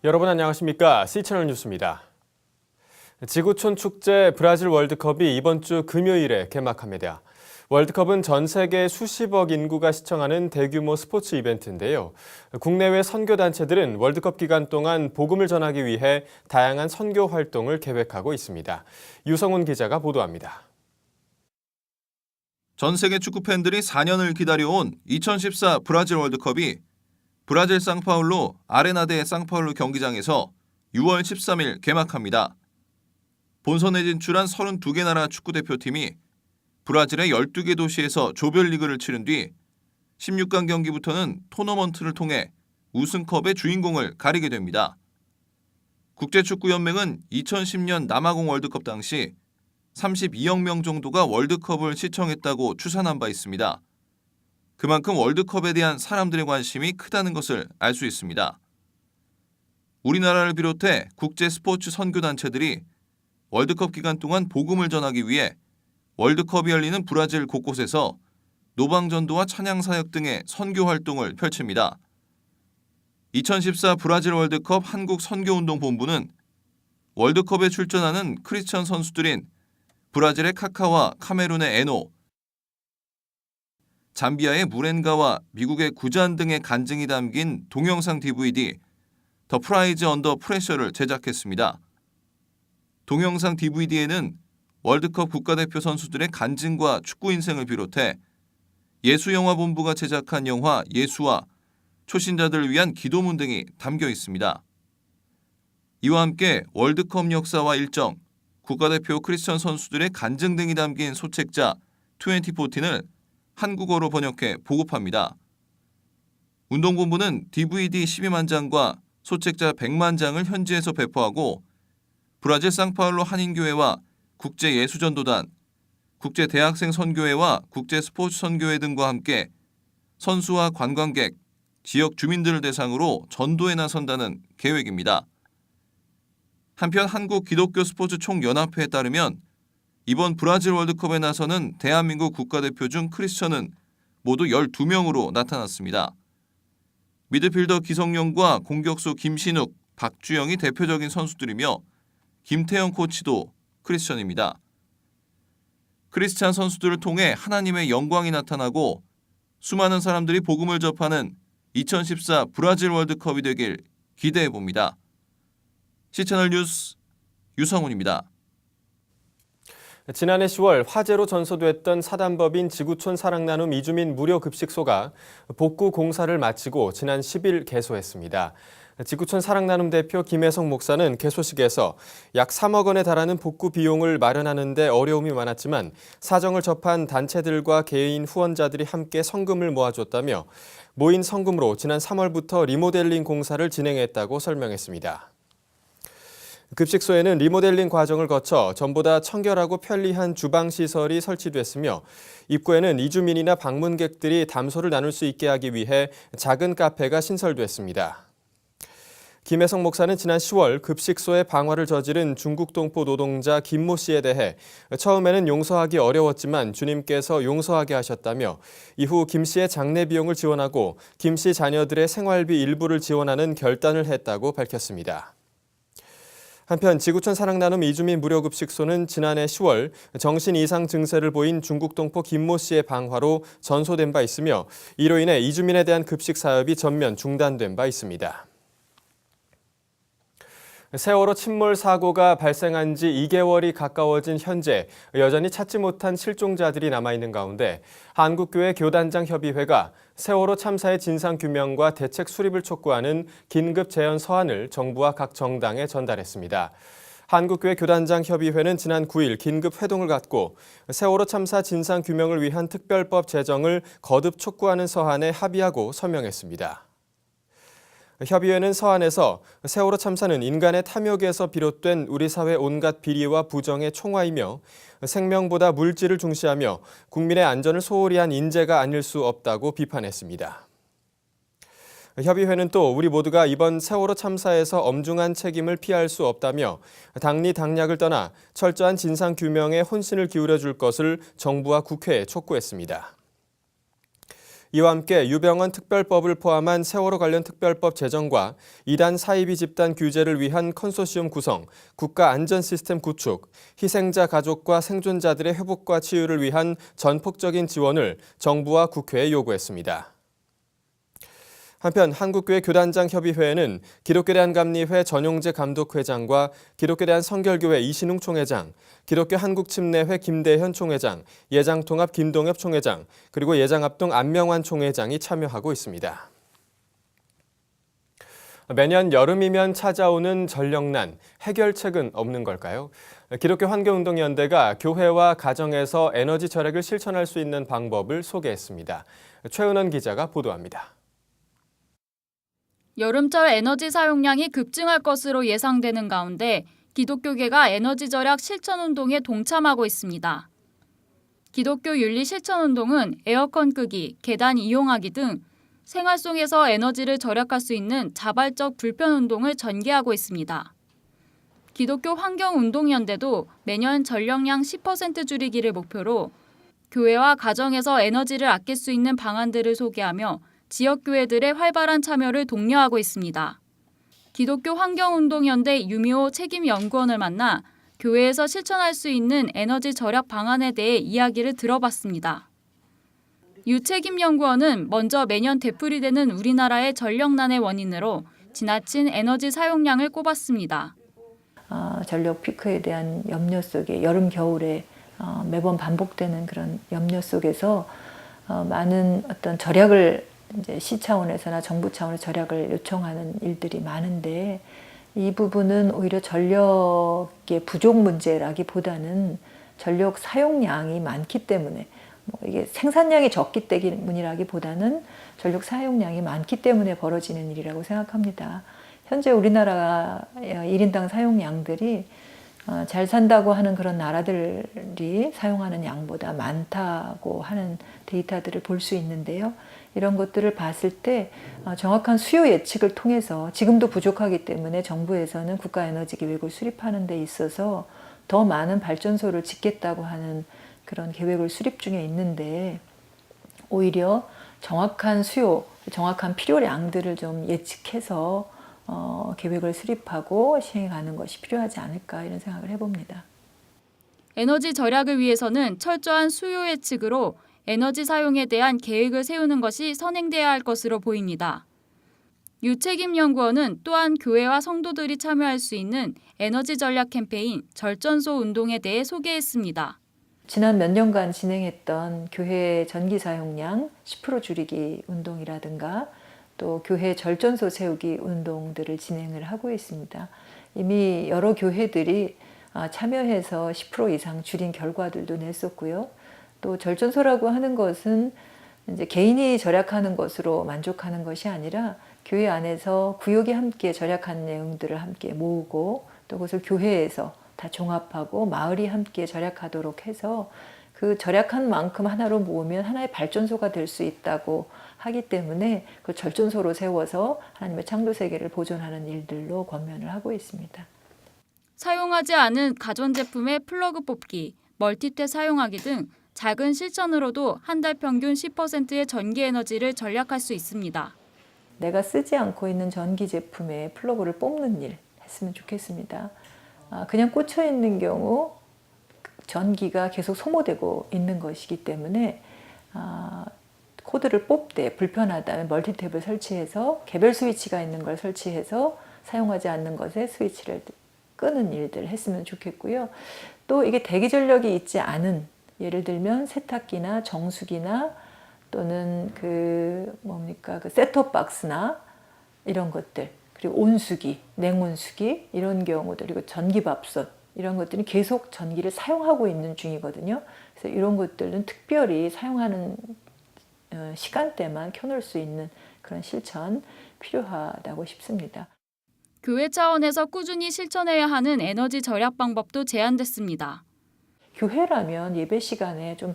여러분 안녕하십니까? C채널 뉴스입니다. 지구촌 축제 브라질 월드컵이 이번 주 금요일에 개막합니다. 월드컵은 전 세계 수십억 인구가 시청하는 대규모 스포츠 이벤트인데요. 국내외 선교단체들은 월드컵 기간 동안 복음을 전하기 위해 다양한 선교 활동을 계획하고 있습니다. 유성훈 기자가 보도합니다. 전 세계 축구 팬들이 4년을 기다려온 2014 브라질 월드컵이 브라질 상파울루 아레나 데 상파울루 경기장에서 6월 13일 개막합니다. 본선에 진출한 32개 나라 축구대표팀이 브라질의 12개 도시에서 조별리그를 치른 뒤 16강 경기부터는 토너먼트를 통해 우승컵의 주인공을 가리게 됩니다. 국제축구연맹은 2010년 남아공 월드컵 당시 32억 명 정도가 월드컵을 시청했다고 추산한 바 있습니다. 그만큼 월드컵에 대한 사람들의 관심이 크다는 것을 알 수 있습니다. 우리나라를 비롯해 국제 스포츠 선교단체들이 월드컵 기간 동안 복음을 전하기 위해 월드컵이 열리는 브라질 곳곳에서 노방전도와 찬양사역 등의 선교 활동을 펼칩니다. 2014 브라질 월드컵 한국선교운동본부는 월드컵에 출전하는 크리스천 선수들인 브라질의 카카와 카메룬의 에노, 잠비아의 무렌가와 미국의 구잔 등의 간증이 담긴 동영상 DVD 더 프라이즈 언더 프레셔를 제작했습니다. 동영상 DVD에는 월드컵 국가대표 선수들의 간증과 축구 인생을 비롯해 예수영화본부가 제작한 영화 예수와 초신자들을 위한 기도문 등이 담겨 있습니다. 이와 함께 월드컵 역사와 일정, 국가대표 크리스천 선수들의 간증 등이 담긴 소책자 2014을 한국어로 번역해 보급합니다. 운동본부는 DVD 12만 장과 소책자 100만 장을 현지에서 배포하고 브라질 상파울루 한인교회와 국제예수전도단, 국제대학생 선교회와 국제스포츠 선교회 등과 함께 선수와 관광객, 지역 주민들을 대상으로 전도에 나선다는 계획입니다. 한편 한국기독교스포츠총연합회에 따르면 이번 브라질 월드컵에 나서는 대한민국 국가대표 중 크리스천은 모두 12명으로 나타났습니다. 미드필더 기성용과 공격수 김신욱, 박주영이 대표적인 선수들이며 김태형 코치도 크리스천입니다. 크리스찬 선수들을 통해 하나님의 영광이 나타나고 수많은 사람들이 복음을 접하는 2014 브라질 월드컵이 되길 기대해봅니다. C채널 뉴스 유성훈입니다. 지난해 10월 화재로 전소됐던 사단법인 지구촌 사랑나눔 이주민 무료급식소가 복구 공사를 마치고 지난 10일 개소했습니다. 지구촌 사랑나눔 대표 김혜성 목사는 개소식에서 약 3억 원에 달하는 복구 비용을 마련하는 데 어려움이 많았지만 사정을 접한 단체들과 개인 후원자들이 함께 성금을 모아줬다며 모인 성금으로 지난 3월부터 리모델링 공사를 진행했다고 설명했습니다. 급식소에는 리모델링 과정을 거쳐 전보다 청결하고 편리한 주방시설이 설치됐으며 입구에는 이주민이나 방문객들이 담소를 나눌 수 있게 하기 위해 작은 카페가 신설됐습니다. 김혜성 목사는 지난 10월 급식소의 방화를 저지른 중국 동포 노동자 김모 씨에 대해 처음에는 용서하기 어려웠지만 주님께서 용서하게 하셨다며 이후 김 씨의 장례 비용을 지원하고 김 씨 자녀들의 생활비 일부를 지원하는 결단을 했다고 밝혔습니다. 한편 지구촌 사랑나눔 이주민 무료급식소는 지난해 10월 정신 이상 증세를 보인 중국 동포 김모 씨의 방화로 전소된 바 있으며 이로 인해 이주민에 대한 급식 사업이 전면 중단된 바 있습니다. 세월호 침몰 사고가 발생한 지 2개월이 가까워진 현재 여전히 찾지 못한 실종자들이 남아있는 가운데 한국교회 교단장협의회가 세월호 참사의 진상규명과 대책 수립을 촉구하는 긴급 제안 서한을 정부와 각 정당에 전달했습니다. 한국교회 교단장협의회는 지난 9일 긴급 회동을 갖고 세월호 참사 진상규명을 위한 특별법 제정을 거듭 촉구하는 서한에 합의하고 서명했습니다. 협의회는 서한에서 세월호 참사는 인간의 탐욕에서 비롯된 우리 사회 온갖 비리와 부정의 총화이며 생명보다 물질을 중시하며 국민의 안전을 소홀히 한 인재가 아닐 수 없다고 비판했습니다. 협의회는 또 우리 모두가 이번 세월호 참사에서 엄중한 책임을 피할 수 없다며 당리 당략을 떠나 철저한 진상 규명에 혼신을 기울여 줄 것을 정부와 국회에 촉구했습니다. 이와 함께 유병언 특별법을 포함한 세월호 관련 특별법 제정과 이단 사이비 집단 규제를 위한 컨소시엄 구성, 국가 안전 시스템 구축, 희생자 가족과 생존자들의 회복과 치유를 위한 전폭적인 지원을 정부와 국회에 요구했습니다. 한편 한국교회 교단장 협의회에는 기독교대한감리회 전용재 감독회장과 기독교대한 성결교회 이신웅 총회장, 기독교 한국침례회 김대현 총회장, 예장통합 김동엽 총회장, 그리고 예장합동 안명환 총회장이 참여하고 있습니다. 매년 여름이면 찾아오는 전력난, 해결책은 없는 걸까요? 기독교 환경운동연대가 교회와 가정에서 에너지 절약을 실천할 수 있는 방법을 소개했습니다. 최은원 기자가 보도합니다. 여름철 에너지 사용량이 급증할 것으로 예상되는 가운데 기독교계가 에너지 절약 실천운동에 동참하고 있습니다. 기독교 윤리 실천운동은 에어컨 끄기, 계단 이용하기 등 생활 속에서 에너지를 절약할 수 있는 자발적 불편운동을 전개하고 있습니다. 기독교 환경운동연대도 매년 전력량 10% 줄이기를 목표로 교회와 가정에서 에너지를 아낄 수 있는 방안들을 소개하며 지역교회들의 활발한 참여를 독려하고 있습니다. 기독교 환경운동연대 유미호 책임연구원을 만나 교회에서 실천할 수 있는 에너지 절약 방안에 대해 이야기를 들어봤습니다. 유 책임연구원은 먼저 매년 되풀이되는 우리나라의 전력난의 원인으로 지나친 에너지 사용량을 꼽았습니다. 전력 피크에 대한 염려 속에 여름 겨울에 매번 반복되는 그런 염려 속에서 많은 어떤 절약을 이제 시 차원에서나 정부 차원의 절약을 요청하는 일들이 많은데 이 부분은 오히려 전력의 부족 문제라기보다는 전력 사용량이 많기 때문에 이게 생산량이 적기 때문이라기보다는 전력 사용량이 많기 때문에 벌어지는 일이라고 생각합니다. 현재 우리나라 1인당 사용량들이 잘 산다고 하는 그런 나라들이 사용하는 양보다 많다고 하는 데이터들을 볼 수 있는데요. 이런 것들을 봤을 때 정확한 수요 예측을 통해서 지금도 부족하기 때문에 정부에서는 국가에너지계획을 수립하는 데 있어서 더 많은 발전소를 짓겠다고 하는 그런 계획을 수립 중에 있는데 오히려 정확한 수요, 정확한 필요량들을 좀 예측해서 계획을 수립하고 시행해 가는 것이 필요하지 않을까 이런 생각을 해봅니다. 에너지 절약을 위해서는 철저한 수요 예측으로 에너지 사용에 대한 계획을 세우는 것이 선행돼야 할 것으로 보입니다. 유책임연구원은 또한 교회와 성도들이 참여할 수 있는 에너지 전략 캠페인 절전소 운동에 대해 소개했습니다. 지난 몇 년간 진행했던 교회 전기 사용량 10% 줄이기 운동이라든가 또 교회 절전소 세우기 운동들을 진행을 하고 있습니다. 이미 여러 교회들이 참여해서 10% 이상 줄인 결과들도 냈었고요. 또 절전소라고 하는 것은 이제 개인이 절약하는 것으로 만족하는 것이 아니라 교회 안에서 구역이 함께 절약한 내용들을 함께 모으고 또 그것을 교회에서 다 종합하고 마을이 함께 절약하도록 해서 그 절약한 만큼 하나로 모으면 하나의 발전소가 될 수 있다고 하기 때문에 그 절전소로 세워서 하나님의 창조 세계를 보존하는 일들로 권면을 하고 있습니다. 사용하지 않은 가전제품의 플러그 뽑기, 멀티탭 사용하기 등 작은 실천으로도 한 달 평균 10%의 전기 에너지를 절약할 수 있습니다. 내가 쓰지 않고 있는 전기 제품에 플러그를 뽑는 일 했으면 좋겠습니다. 그냥 꽂혀 있는 경우 전기가 계속 소모되고 있는 것이기 때문에 코드를 뽑되 불편하다면 멀티탭을 설치해서 개별 스위치가 있는 걸 설치해서 사용하지 않는 것에 스위치를 끄는 일들 했으면 좋겠고요. 또 이게 대기 전력이 있지 않은 예를 들면 세탁기나 정수기나 또는 그 셋톱 박스나 이런 것들 그리고 온수기, 냉온수기 이런 경우들 그리고 전기밥솥 이런 것들이 계속 전기를 사용하고 있는 중이거든요. 그래서 이런 것들은 특별히 사용하는 시간대만 켜놓을 수 있는 그런 실천 필요하다고 싶습니다. 교회 차원에서 꾸준히 실천해야 하는 에너지 절약 방법도 제안됐습니다. 교회라면 예배 시간에 좀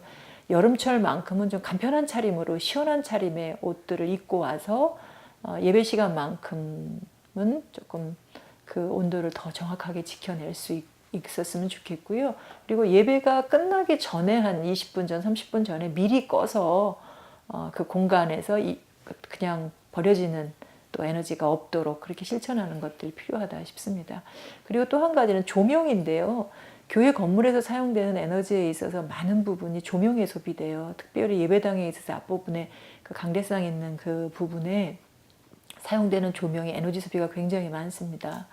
여름철만큼은 좀 간편한 차림으로 시원한 차림의 옷들을 입고 와서 예배 시간만큼은 조금 그 온도를 더 정확하게 지켜낼 수 있었으면 좋겠고요. 그리고 예배가 끝나기 전에 한 20분 전, 30분 전에 미리 꺼서 그 공간에서 그냥 버려지는 또 에너지가 없도록 그렇게 실천하는 것들이 필요하다 싶습니다. 그리고 또 한 가지는 조명인데요. 교회 건물에서 사용되는 에너지에 있어서 많은 부분이 조명에 소비돼요. 특별히 예배당에 있어서 앞부분에 그 강대상 있는 그 부분에 사용되는 조명의 에너지 소비가 굉장히 많습니다.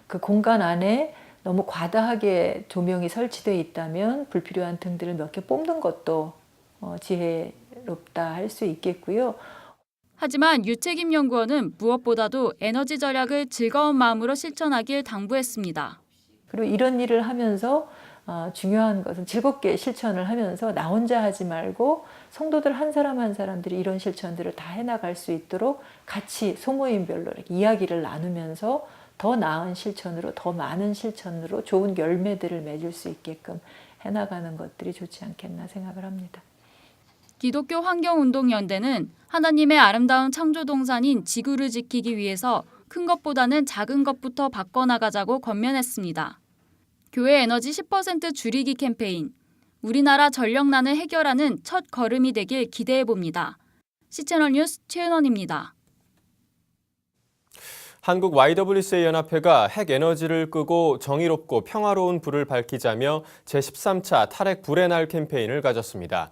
그 공간 안에 너무 과다하게 조명이 설치되어 있다면 불필요한 등들을 몇 개 뽑는 것도 지혜롭다 할 수 있겠고요. 하지만 유책임 연구원은 무엇보다도 에너지 절약을 즐거운 마음으로 실천하길 당부했습니다. 그리고 이런 일을 하면서 중요한 것은 즐겁게 실천을 하면서 나 혼자 하지 말고 성도들 한 사람 한 사람들이 이런 실천들을 다 해나갈 수 있도록 같이 소모임별로 이렇게 이야기를 나누면서 더 나은 실천으로 더 많은 실천으로 좋은 열매들을 맺을 수 있게끔 해나가는 것들이 좋지 않겠나 생각을 합니다. 기독교 환경운동연대는 하나님의 아름다운 창조동산인 지구를 지키기 위해서 큰 것보다는 작은 것부터 바꿔나가자고 권면했습니다. 교회 에너지 10% 줄이기 캠페인, 우리나라 전력난을 해결하는 첫 걸음이 되길 기대해봅니다. C채널 뉴스 최은원입니다. 한국 YWCA 연합회가 핵 에너지를 끄고 정의롭고 평화로운 불을 밝히자며 제13차 탈핵 불의 날 캠페인을 가졌습니다.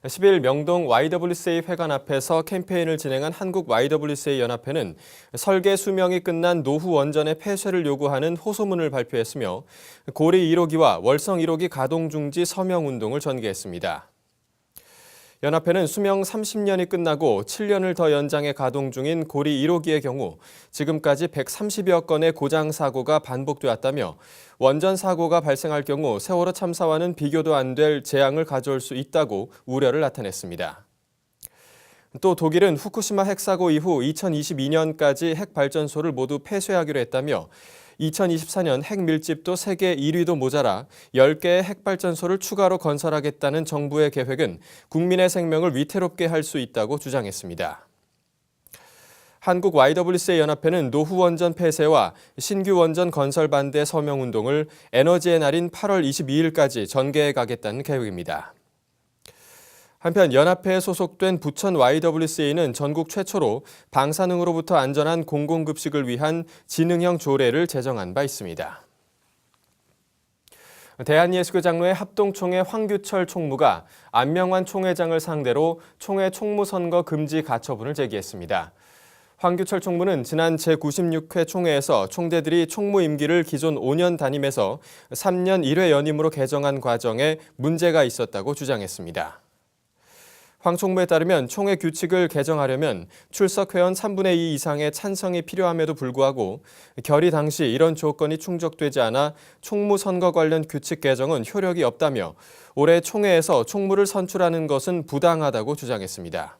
10일 명동 YWCA 회관 앞에서 캠페인을 진행한 한국 YWCA 연합회는 설계 수명이 끝난 노후 원전의 폐쇄를 요구하는 호소문을 발표했으며 고리 1호기와 월성 1호기 가동 중지 서명 운동을 전개했습니다. 연합회는 수명 30년이 끝나고 7년을 더 연장해 가동 중인 고리 1호기의 경우 지금까지 130여 건의 고장 사고가 반복되었다며 원전 사고가 발생할 경우 세월호 참사와는 비교도 안 될 재앙을 가져올 수 있다고 우려를 나타냈습니다. 또 독일은 후쿠시마 핵사고 이후 2022년까지 핵발전소를 모두 폐쇄하기로 했다며 2024년 핵 밀집도 세계 1위도 모자라 10개의 핵발전소를 추가로 건설하겠다는 정부의 계획은 국민의 생명을 위태롭게 할 수 있다고 주장했습니다. 한국 YWCA 연합회는 노후 원전 폐쇄와 신규 원전 건설 반대 서명 운동을 에너지의 날인 8월 22일까지 전개해 가겠다는 계획입니다. 한편 연합회에 소속된 부천 YWCA는 전국 최초로 방사능으로부터 안전한 공공급식을 위한 지능형 조례를 제정한 바 있습니다. 대한예수교 장로회 합동총회 황규철 총무가 안명환 총회장을 상대로 총회 총무선거 금지 가처분을 제기했습니다. 황규철 총무는 지난 제96회 총회에서 총대들이 총무 임기를 기존 5년 단임에서 3년 1회 연임으로 개정한 과정에 문제가 있었다고 주장했습니다. 황 총무에 따르면 총회 규칙을 개정하려면 출석 회원 3분의 2 이상의 찬성이 필요함에도 불구하고 결의 당시 이런 조건이 충족되지 않아 총무 선거 관련 규칙 개정은 효력이 없다며 올해 총회에서 총무를 선출하는 것은 부당하다고 주장했습니다.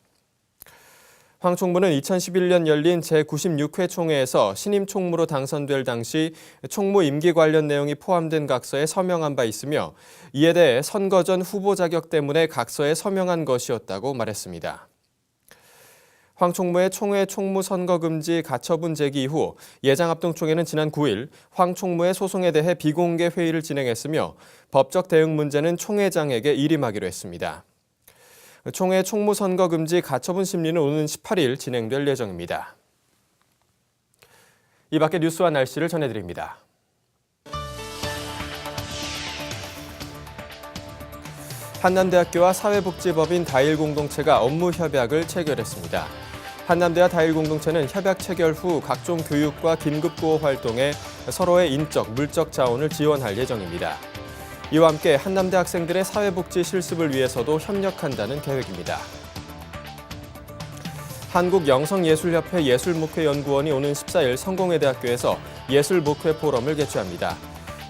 황 총무는 2011년 열린 제96회 총회에서 신임 총무로 당선될 당시 총무 임기 관련 내용이 포함된 각서에 서명한 바 있으며 이에 대해 선거 전 후보 자격 때문에 각서에 서명한 것이었다고 말했습니다. 황 총무의 총회 총무 선거 금지 가처분 제기 이후 예장합동총회는 지난 9일 황 총무의 소송에 대해 비공개 회의를 진행했으며 법적 대응 문제는 총회장에게 일임하기로 했습니다. 총회 총무 선거 금지 가처분 심리는 오는 18일 진행될 예정입니다. 이 밖의 뉴스와 날씨를 전해드립니다. 한남대학교와 사회복지법인 다일공동체가 업무 협약을 체결했습니다. 한남대와 다일공동체는 협약 체결 후 각종 교육과 긴급구호 활동에 서로의 인적, 물적 자원을 지원할 예정입니다. 이와 함께 한남대 학생들의 사회복지 실습을 위해서도 협력한다는 계획입니다. 한국영성예술협회 예술목회연구원이 오는 14일 성공회대학교에서 예술목회 포럼을 개최합니다.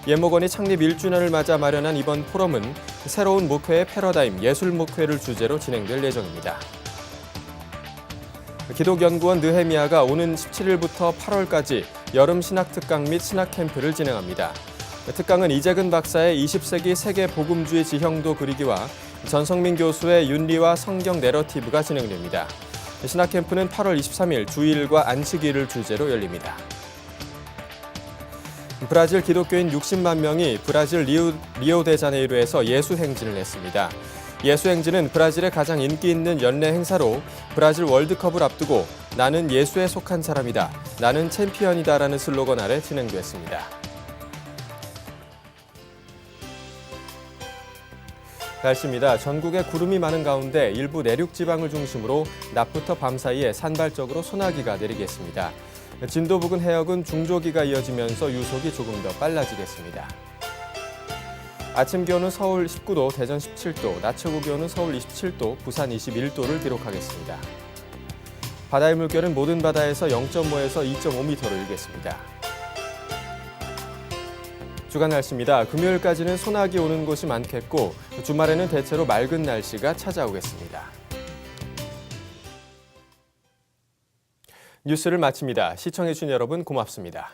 예목원이 창립 1주년을 맞아 마련한 이번 포럼은 새로운 목회의 패러다임, 예술목회를 주제로 진행될 예정입니다. 기독연구원 느헤미야가 오는 17일부터 8월까지 여름 신학특강 및 신학캠프를 진행합니다. 특강은 이재근 박사의 20세기 세계 복음주의 지형도 그리기와 전성민 교수의 윤리와 성경 내러티브가 진행됩니다. 신학캠프는 8월 23일 주일과 안식일을 주제로 열립니다. 브라질 기독교인 60만 명이 브라질 리오데자네이루에서 예수행진을 했습니다. 예수행진은 브라질의 가장 인기 있는 연례 행사로 브라질 월드컵을 앞두고 나는 예수에 속한 사람이다, 나는 챔피언이다라는 슬로건 아래 진행됐습니다. 날씨입니다. 전국에 구름이 많은 가운데 일부 내륙 지방을 중심으로 낮부터 밤 사이에 산발적으로 소나기가 내리겠습니다. 진도 부근 해역은 중조기가 이어지면서 유속이 조금 더 빨라지겠습니다. 아침 기온은 서울 19도, 대전 17도, 낮 최고 기온은 서울 27도, 부산 21도를 기록하겠습니다. 바다의 물결은 모든 바다에서 0.5에서 2.5m로 일겠습니다. 주간 날씨입니다. 금요일까지는 소나기 오는 곳이 많겠고 주말에는 대체로 맑은 날씨가 찾아오겠습니다. 뉴스를 마칩니다. 시청해주신 여러분 고맙습니다.